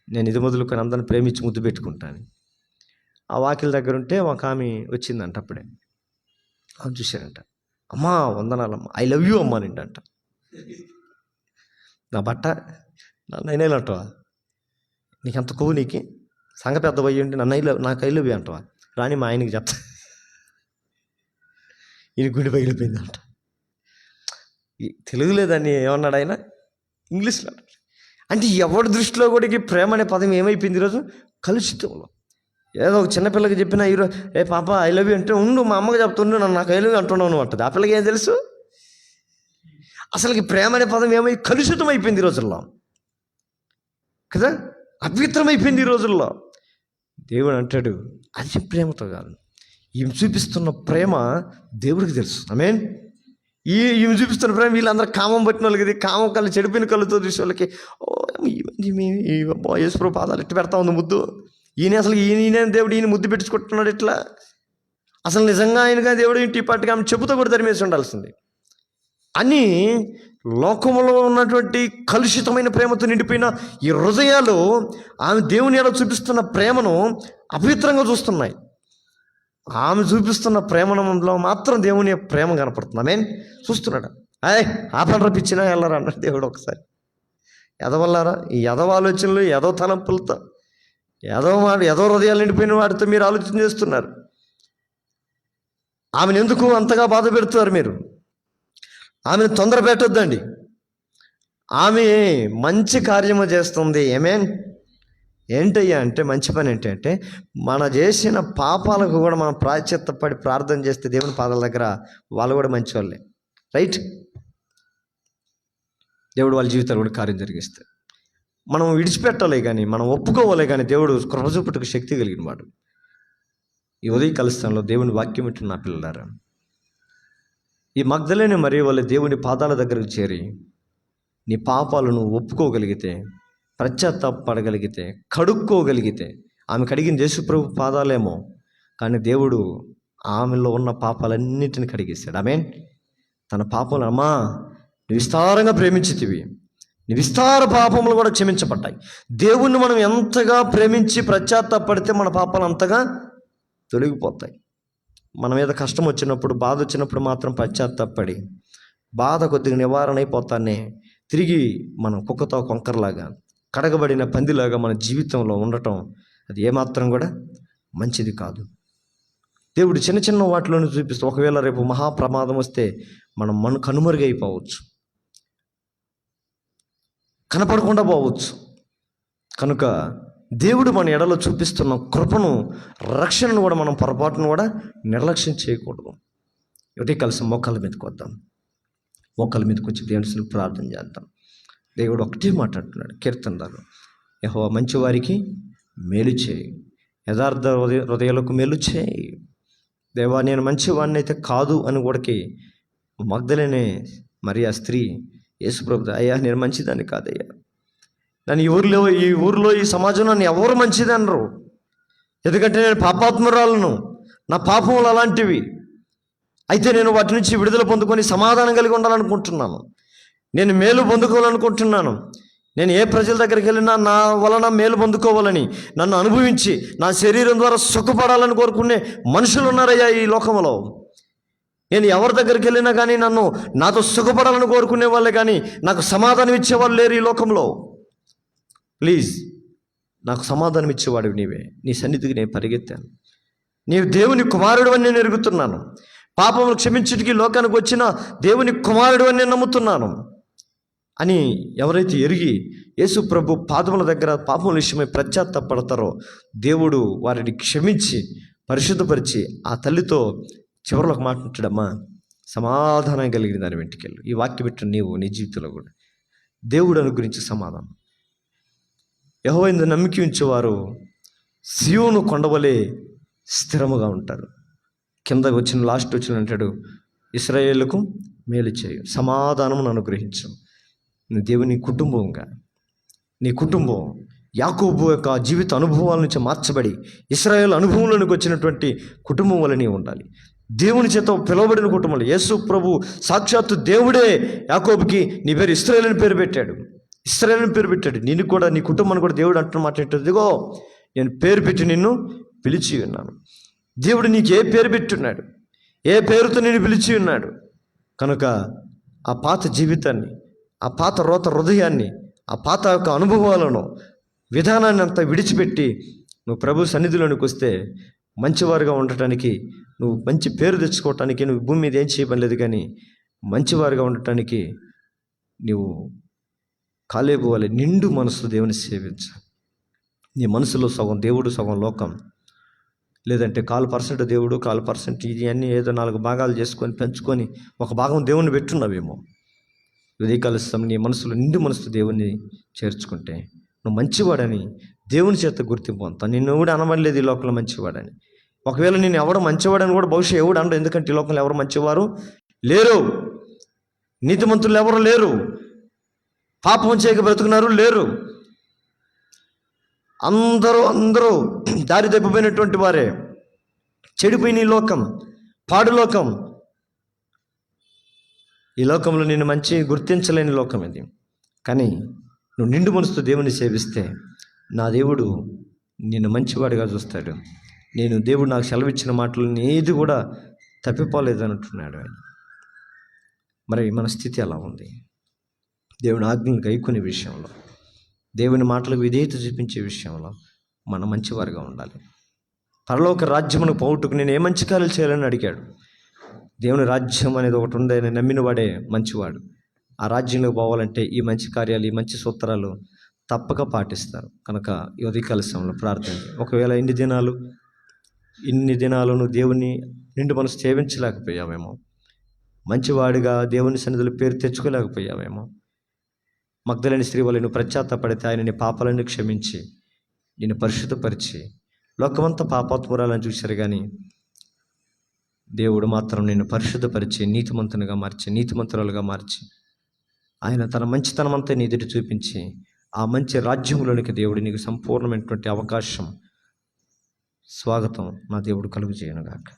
Speaker 1: నేను ఇది మొదలుకొని అందరిని ప్రేమించి ముద్దు పెట్టుకుంటాను. ఆ వాకిల దగ్గర ఉంటే ఒక ఆమె వచ్చిందంట. అప్పుడే ఆమె చూశారంట. అమ్మా వందనాలమ్మ, ఐ లవ్ యూ అమ్మా నిండంట. నా బట్ట నేనేలంటవా? నీకెంత కొవ్వు నీకు? సంఘ పెద్ద పోయి ఉంటే నాకు ఐ లవ్ యూ అంటవా? రాని మా ఆయనకి చెప్తా. ఈయన గుండె పగిలిపోయిందంట. తెలుగులో దాన్ని ఏమన్నాడు ఆయన? ఇంగ్లీష్లో. అంటే ఎవరి దృష్టిలో కూడా ప్రేమ అనే పదం ఏమైపోయింది ఈరోజు? కలుషితంలో. ఏదో ఒక చిన్నపిల్లకి చెప్పినా ఈరోజు ఏ పాప ఐ లవ్ యూ అంటే, ఉండు మా అమ్మగా చెప్తుండు, నన్ను నాకు ఐ లవ్ యూ అంటున్నావు అంటుంది. ఆ పిల్లకి ఏం తెలుసు? అసలుకి ప్రేమ అనే పదం ఏమై కలుషితం అయిపోయింది ఈ రోజుల్లో కదా, అపవిత్రమైపోయింది ఈ రోజుల్లో. దేవుడు అంటాడు, అది ప్రేమతో కాదు, ఈమె చూపిస్తున్న ప్రేమ దేవుడికి తెలుసు. ఆమేన్. ఈమె చూపిస్తున్న ప్రేమ వీళ్ళందరూ కామం పట్టిన వాళ్ళకి, ఇది కామం కళ్ళు, చెడిపోయిన కళ్ళతో చూసే వాళ్ళకి, యేసుప్రభు పాదాలు ఎట్టు పెడతా ఉంది ముద్దు. ఈయన దేవుడు ఈయన ముద్దు పెట్టుకుంటున్నాడు ఇట్లా. అసలు నిజంగా ఆయనగా దేవుడు ఇంటి పాటికి ఆమె చెబుతూ కూడా తరిమేసి ఉండాల్సింది అని లోకంలో ఉన్నటువంటి కలుషితమైన ప్రేమతో నిండిపోయిన ఈ హృదయాలు ఆమె దేవుని ఎలా చూపిస్తున్న ప్రేమను అపవిత్రంగా చూస్తున్నాయి. ఆమె చూపిస్తున్న ప్రేమలో మాత్రం దేవుని ప్రేమ కనపడుతుంది. ఆమేన్. చూస్తున్నాడు. ఆపండ్ర పిచ్చినా వెళ్ళరా అన్నాడు దేవుడు ఒకసారి. ఎదవల్లారా, ఈ ఎదవ ఆలోచనలు, ఎదవ తలంపులతో, ఎదవ హృదయాలు నిండిపోయిన వాటితో మీరు ఆలోచన చేస్తున్నారు. ఆమెను ఎందుకు అంతగా బాధ పెడుతున్నారు మీరు? ఆమెను తొందర పెట్టొద్దండి. ఆమె మంచి కార్యము చేస్తుంది. ఆమేన్. ఏంటయ్యా అంటే మంచి పని ఏంటంటే, మన చేసిన పాపాలకు కూడా మనం ప్రాయశ్చిత్తపడి ప్రార్థన చేస్తే దేవుని పాదాల దగ్గర వాళ్ళు కూడా మంచి వాళ్ళే. రైట్? దేవుడు వాళ్ళ జీవితాలు కూడా కార్యం జరిగిస్తాడు. మనం విడిచిపెట్టాలి కానీ, మనం ఒప్పుకోవాలి కానీ, దేవుడు కృప చూపుటకు శక్తి కలిగిన వాడు. ఈ ఉదయకాల స్థలంలో దేవుని వాక్యం వింటున్న నా పిల్లలారా, ఈ మగ్దలేని మరియ వల్ల దేవుని పాదాల దగ్గరకు చేరి నీ పాపాలను ఒప్పుకోగలిగితే, పశ్చాత్తాపడగలిగితే, కడుక్కోగలిగితే, ఆమె కడిగిన యేసుప్రభు పాదాలేమో, కానీ దేవుడు ఆమెలో ఉన్న పాపాలన్నిటిని కడిగేశాడు. ఆమేన్. తన పాపములు, అమ్మా నువ్వు విస్తారంగా ప్రేమించితివి, నీ విస్తార పాపములు కూడా క్షమించబడ్డాయి. దేవుణ్ణి మనం ఎంతగా ప్రేమించి పశ్చాత్తాపడితే మన పాపాలు అంతగా తొలగిపోతాయి. మన మీద కష్టం వచ్చినప్పుడు, బాధ వచ్చినప్పుడు మాత్రం పశ్చాత్తాపడి బాధ కొద్దిగా నివారణ అయిపోతానే తిరిగి మనం కుక్కతో కొంకరలాగా, కడగబడిన పందిలాగా మన జీవితంలో ఉండటం అది ఏమాత్రం కూడా మంచిది కాదు. దేవుడు చిన్న చిన్న వాటిలోనే చూపిస్తూ, ఒకవేళ రేపు మహాప్రమాదం వస్తే మనం కనుమరుగైపోవచ్చు, కనపడకుండా పోవచ్చు. కనుక దేవుడు మన ఎడలో చూపిస్తున్న కృపను, రక్షణను కూడా మనం పొరపాటును కూడా నిర్లక్ష్యం చేయకూడదు. ఒకటి కలిసి మోకాళ్ళ మీదకి వద్దాం. మోకాళ్ళ మీదకి వచ్చి దేవుని ప్రార్థన చేద్దాం. దేవుడు ఒకటే మాట్లాడుతున్నాడు కీర్తనదారు, యెహోవా మంచివారికి మేలు చేయి, యథార్థ హృదయాలకు మేలు చేయి. దేవా, నేను మంచివాడిని అయితే కాదు అని కూడాకి మగ్దలేనే మరి ఆ స్త్రీ యేసుప్రభు, అయ్యా నేను మంచిదాన్ని కాదయ్యా, నన్ను ఈ ఊరిలో ఈ సమాజంలో నన్ను ఎవరు మంచిది అనరు, ఎందుకంటే నేను పాపాత్మురాలను, నా పాపములు అలాంటివి. అయితే నేను వాటి నుంచి విడుదల పొందుకొని సమాధానం కలిగి ఉండాలనుకుంటున్నాను, నేను మేలు పొందుకోవాలనుకుంటున్నాను. నేను ఏ ప్రజల దగ్గరికి వెళ్ళినా నా వలన మేలు పొందుకోవాలని, నన్ను అనుభవించి నా శరీరం ద్వారా సుఖపడాలని కోరుకునే మనుషులు ఉన్నారయ్యా ఈ లోకంలో. నేను ఎవరి దగ్గరికి వెళ్ళినా కానీ నాతో సుఖపడాలని కోరుకునే వాళ్ళే కానీ నాకు సమాధానం ఇచ్చేవాళ్ళు లేరు ఈ లోకంలో. ప్లీజ్, నాకు సమాధానం ఇచ్చేవాడివి నీవే. నీ సన్నిధికి నేను పరిగెత్తాను. నీవు దేవుని కుమారుడు అని నేను ఎరుగుతున్నాను. పాపములు క్షమించుటికి లోకానికి వచ్చిన దేవుని కుమారుడు అని నేను నమ్ముతున్నాను అని ఎవరైతే ఎరిగి యేసు ప్రభు పాదముల దగ్గర పాపముల విషయమై పశ్చాత్తాపడతారో దేవుడు వారిని క్షమించి పరిశుద్ధపరిచి ఆ తల్లితో చివరిలో ఒక మాట ఉంటాడమ్మా, సమాధానం కలిగిన దాని వెంటికెళ్ళు. ఈ వాక్యం పెట్టిన నీవు నీ జీవితంలో కూడా దేవుడు అనుగ్రహించే సమాధానం. యెహోవా యందు నమ్మిక ఉంచేవారు సీయోను కొండవలే స్థిరముగా ఉంటారు. కింద లాస్ట్ వచ్చిన అంటాడు, ఇశ్రాయేలుకు మేలు చేయు, సమాధానమును అనుగ్రహించు. దేవుని కుటుంబంగా, నీ కుటుంబం యాకోబు యొక్క జీవిత అనుభవాల నుంచి మార్చబడి ఇశ్రాయేలు అనుభవంలోనికి వచ్చినటువంటి కుటుంబం వల్ల నీవు ఉండాలి. దేవుని చేత పిలువబడిన కుటుంబంలో యేసు ప్రభు సాక్షాత్తు దేవుడే యాకోబుకి నీ పేరు ఇశ్రాయేలు అని పేరు పెట్టాడు. ఇశ్రాయేలు అని పేరు పెట్టాడు. నేను కూడా, నీ కుటుంబాన్ని కూడా దేవుడు అంటున్న మాట ఏంటో, ఇదిగో నేను పేరు పెట్టి నిన్ను పిలిచి ఉన్నాను. దేవుడు నీకు ఏ పేరు పెట్టున్నాడు, ఏ పేరుతో నేను పిలిచి ఉన్నాడు. కనుక ఆ పాత జీవితాన్ని, ఆ పాత రోత హృదయాన్ని, ఆ పాత యొక్క అనుభవాలను, విధానాన్ని అంతా విడిచిపెట్టి నువ్వు ప్రభు సన్నిధిలోనికి వస్తే మంచివారుగా ఉండటానికి, నువ్వు మంచి పేరు తెచ్చుకోవటానికి నువ్వు భూమి మీద ఏం చేయలేదు, కానీ మంచివారుగా ఉండటానికి నువ్వు కాలేబు వలె నిండు మనసు దేవుని సేవించు. నీ మనసులో సగం దేవుడు, సగం లోకం. లేదంటే 1% దేవుడు, 1% ఇది అన్నీ ఏదో 4 భాగాలు చేసుకొని పెంచుకొని ఒక భాగం దేవుణ్ణి పెట్టున్నావేమో. ఉదయకాలం నీ మనసులో నిండు మనసుతో దేవుణ్ణి చేర్చుకుంటే నువ్వు మంచివాడని దేవుని చేత గుర్తింపు అంతా. నిన్ను ఎవడు అనమలేదు ఈ లోకంలో మంచివాడని. ఒకవేళ నేను ఎవడు మంచివాడని కూడా బహుశా ఎవడు అనడు, ఎందుకంటే ఈ లోకంలో ఎవరు మంచివారు లేరు, నీతిమంతులు ఎవరు లేరు, పాపం చేయక బ్రతుకున్నారు లేరు. అందరూ దారి తప్పిపోయినటువంటి వారే. చెడిపోయిన ఈ లోకం, పాడు లోకం. ఈ లోకంలో నేను మంచి గుర్తించలేని లోకం ఇది. కానీ నువ్వు నిండు మనసుతో దేవుని సేవిస్తే నా దేవుడు నిన్ను మంచివాడిగా చూస్తాడు. దేవుడు నాకు సెలవిచ్చిన మాటలని ఏది కూడా తప్పిపోలేదు అంటున్నాడు ఆయన. మరి మన స్థితి ఎలా ఉంది? దేవుని ఆజ్ఞలు గైకొనే విషయంలో, దేవుని మాటలకు విధేయత చూపించే విషయంలో మనం మంచివారుగా ఉండాలి. పరలోక రాజ్యమును పోవుటకు నేను ఏ మంచి కార్యాలు చేయాలని అడిగాడు. దేవుని రాజ్యం అనేది ఒకటి ఉంది, ఆయన నమ్మిన వాడే మంచివాడు. ఆ రాజ్యంలోకి పోవాలంటే ఈ మంచి కార్యాలు, ఈ మంచి సూత్రాలు తప్పక పాటిస్తారు. కనుక ఈ ఉదయకాల సమయంలో ప్రార్థన, ఒకవేళ ఇన్ని దినాలు నువ్వు దేవుని నిండు మనసు సేవించలేకపోయావేమో, మంచివాడిగా దేవుని సన్నిధిలో పేరు తెచ్చుకోలేకపోయావేమో. మగ్దలేని స్త్రీ వల్ల నువ్వు పశ్చాత్తాపడితే ఆయన నీ పాపాలను క్షమించి నిన్ను పరిశుద్ధపరిచి, లోకమంతా పాపాత్మురాలని చూశారు కానీ దేవుడు మాత్రం నిన్ను పరిశుద్ధపరిచి నీతిమంతురాలుగా మార్చి ఆయన తన మంచితనం అంతా నీ ఎదుట చూపించి ఆ మంచి రాజ్యంలోనికి దేవుడు నీకు సంపూర్ణమైనటువంటి అవకాశం, స్వాగతం నా దేవుడు కలుగు చేయనుగాక.